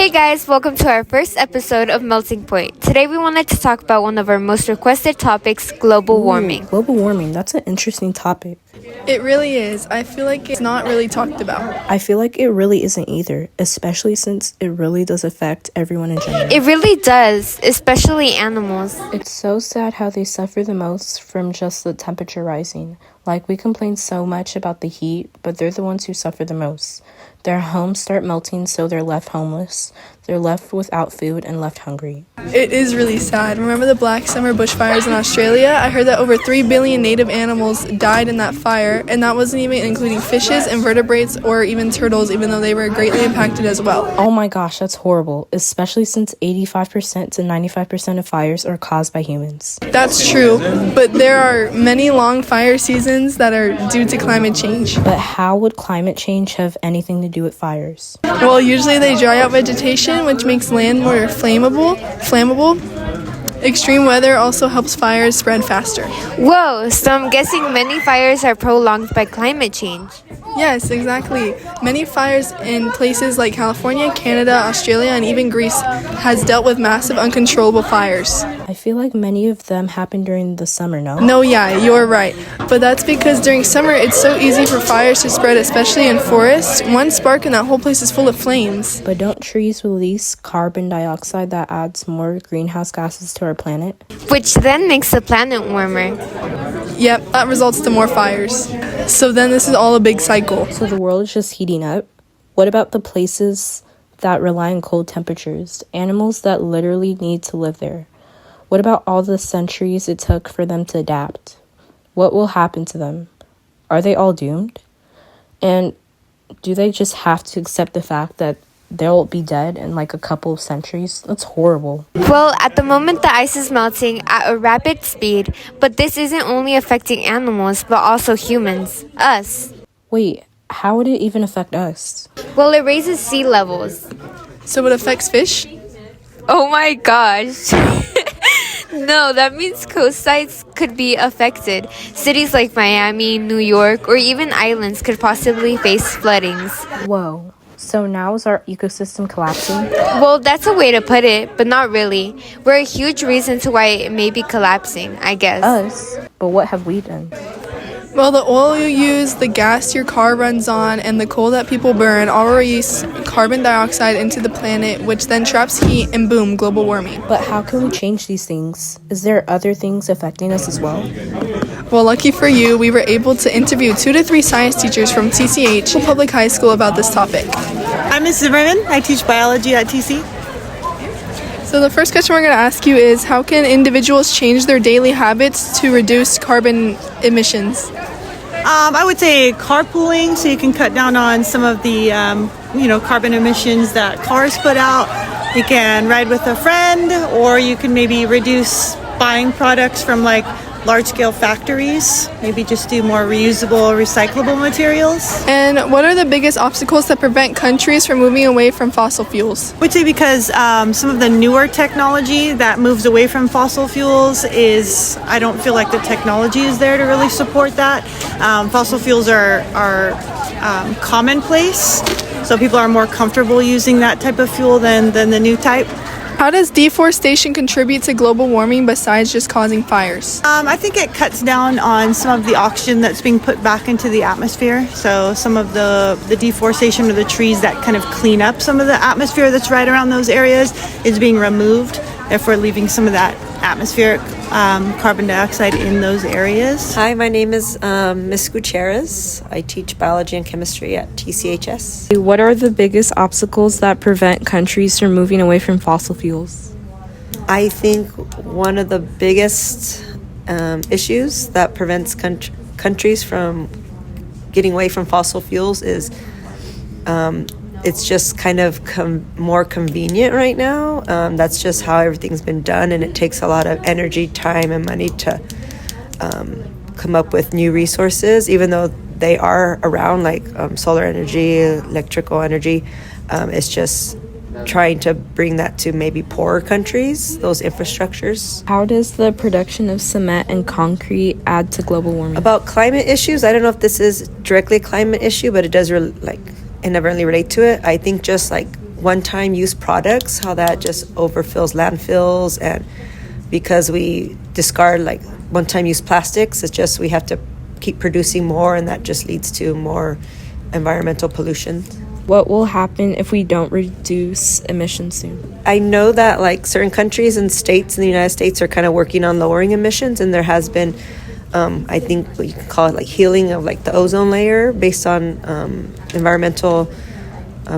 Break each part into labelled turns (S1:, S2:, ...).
S1: Hey guys, welcome to our first episode of Melting Point. Today we wanted to talk about one of our most requested topics, global warming.
S2: Global warming, that's an interesting topic.
S3: It really is. I feel like it's not really talked about.
S2: I feel like it really isn't either, especially since it really does affect everyone in general.
S1: It really does, especially animals.
S2: It's so sad how they suffer the most from just the temperature rising. Like, we complain so much about the heat, but they're the ones who suffer the most. Their homes start melting, so they're left homeless. They're left without food and left hungry.
S3: It is really sad. Remember the Black Summer bushfires in Australia? I heard that over 3 billion native animals died in that fire, and that wasn't even including fishes, invertebrates, or even turtles, even though they were greatly impacted as well.
S2: Oh my gosh, that's horrible, especially since 85% to 95% of fires are caused by humans.
S3: That's true, but there are many long fire seasons that are due to climate change.
S2: But how would climate change have anything to do with fires?
S3: Well, usually they dry out vegetation, which makes land more flammable. Extreme weather also helps fires spread faster.
S1: Whoa, so I'm guessing many fires are prolonged by climate change.
S3: Yes, exactly. Many fires in places like California, Canada, Australia, and even Greece has dealt with massive uncontrollable fires.
S2: I feel like many of them happen during the summer, no?
S3: No, yeah, you're right. But that's because during summer, it's so easy for fires to spread, especially in forests. One spark and that whole place is full of flames.
S2: But don't trees release carbon dioxide that adds more greenhouse gases to our planet?
S1: Which then makes the planet warmer.
S3: Yep, that results to more fires. So then this is all a big cycle.
S2: So the world is just heating up? What about the places that rely on cold temperatures? Animals that literally need to live there? What about all the centuries it took for them to adapt? What will happen to them? Are they all doomed? And do they just have to accept the fact that they'll be dead in like a couple of centuries? That's horrible.
S1: Well, at the moment the ice is melting at a rapid speed, but this isn't only affecting animals, but also humans, us.
S2: Wait, how would it even affect us?
S1: Well, it raises sea levels.
S3: So it affects fish?
S1: Oh my gosh. No, that means coast sites could be affected. Cities like Miami, New York, or even islands could possibly face floodings.
S2: Whoa. So now is our ecosystem collapsing?
S1: Well, that's a way to put it, but not really. We're a huge reason to why it may be collapsing, I guess.
S2: Us? But what have we done?
S3: Well, the oil you use, the gas your car runs on, and the coal that people burn all release carbon dioxide into the planet, which then traps heat, and boom, global warming.
S2: But how can we change these things? Is there other things affecting us as well?
S3: Well, lucky for you, we were able to interview 2 to 3 science teachers from TCH Public High School about this topic.
S4: I'm Ms. Zimmerman. I teach biology at TC.
S3: So the first question we're going to ask you is, how can individuals change their daily habits to reduce carbon emissions?
S4: I would say carpooling, so you can cut down on some of the carbon emissions that cars put out. You can ride with a friend, or you can maybe reduce buying products from like large-scale factories, maybe just do more reusable, recyclable materials.
S3: And what are the biggest obstacles that prevent countries from moving away from fossil fuels?
S4: I would say because some of the newer technology that moves away from fossil fuels I don't feel like the technology is there to really support that. Fossil fuels are commonplace, so people are more comfortable using that type of fuel than the new type.
S3: How does deforestation contribute to global warming besides just causing fires?
S4: I think it cuts down on some of the oxygen that's being put back into the atmosphere. So some of the deforestation of the trees that kind of clean up some of the atmosphere that's right around those areas is being removed, therefore leaving some of that atmospheric carbon dioxide in those areas.
S5: Hi, my name is Ms. Gutierrez. I teach biology and chemistry at TCHS.
S2: What are the biggest obstacles that prevent countries from moving away from fossil fuels?
S5: I think one of the biggest issues that prevents countries from getting away from fossil fuels is it's just kind of more convenient right now. That's just how everything's been done, and it takes a lot of energy, time, and money to come up with new resources, even though they are around, like solar energy, electrical energy. It's just trying to bring that to maybe poorer countries, those infrastructures.
S2: How does the production of cement and concrete add to global warming?
S5: About climate issues, I don't know if this is directly a climate issue, but it does I never really relate to it. I think just like one-time use products, how that just overfills landfills, and because we discard like one-time use plastics, it's just we have to keep producing more, and that just leads to more environmental pollution.
S2: What will happen if we don't reduce emissions soon?
S5: I know that like certain countries and states in the United States are kind of working on lowering emissions, and there has been I think what you can call it like healing of like the ozone layer based on environmental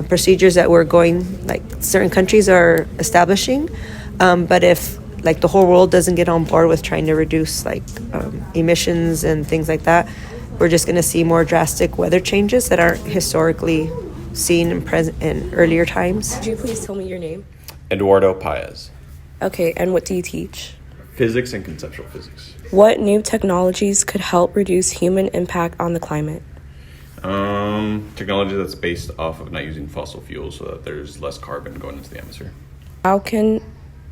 S5: procedures that we're going, like certain countries are establishing. But if like the whole world doesn't get on board with trying to reduce like emissions and things like that, we're just going to see more drastic weather changes that aren't historically seen in earlier times.
S2: Could you please tell me your name?
S6: Eduardo Paez.
S2: Okay, and what do you teach?
S6: Physics and conceptual physics.
S2: What new technologies could help reduce human impact on the climate?
S6: Technology that's based off of not using fossil fuels so that there's less carbon going into the atmosphere.
S2: How can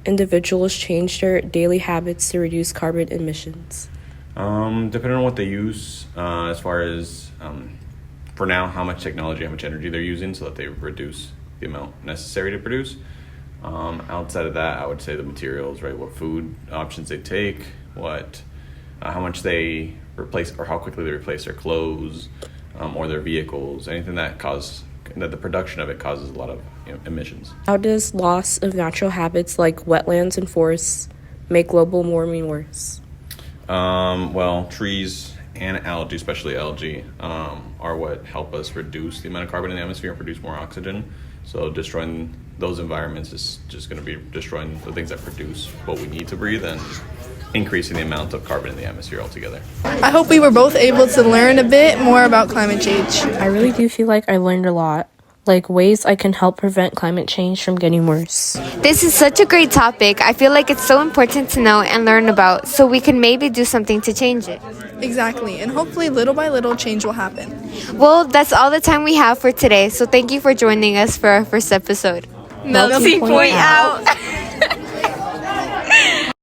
S2: individuals change their daily habits to reduce carbon emissions?
S6: Depending on what they use, as far as, for now, how much technology, how much energy they're using so that they reduce the amount necessary to produce. Outside of that, I would say the materials, right? What food options they take, how much they replace or how quickly they replace their clothes or their vehicles, anything that the production of it causes a lot of emissions.
S2: How does loss of natural habits like wetlands and forests make global warming worse?
S6: Well, trees and algae, especially algae, are what help us reduce the amount of carbon in the atmosphere and produce more oxygen. So destroying those environments is just going to be destroying the things that produce what we need to breathe and increasing the amount of carbon in the atmosphere altogether.
S3: I hope we were both able to learn a bit more about climate change.
S2: I really do feel like I learned a lot, like ways I can help prevent climate change from getting worse.
S1: This is such a great topic. I feel like it's so important to know and learn about so we can maybe do something to change it.
S3: Exactly, and hopefully little by little change will happen.
S1: Well, that's all the time we have for today, so thank you for joining us for our first episode. Melting Point out!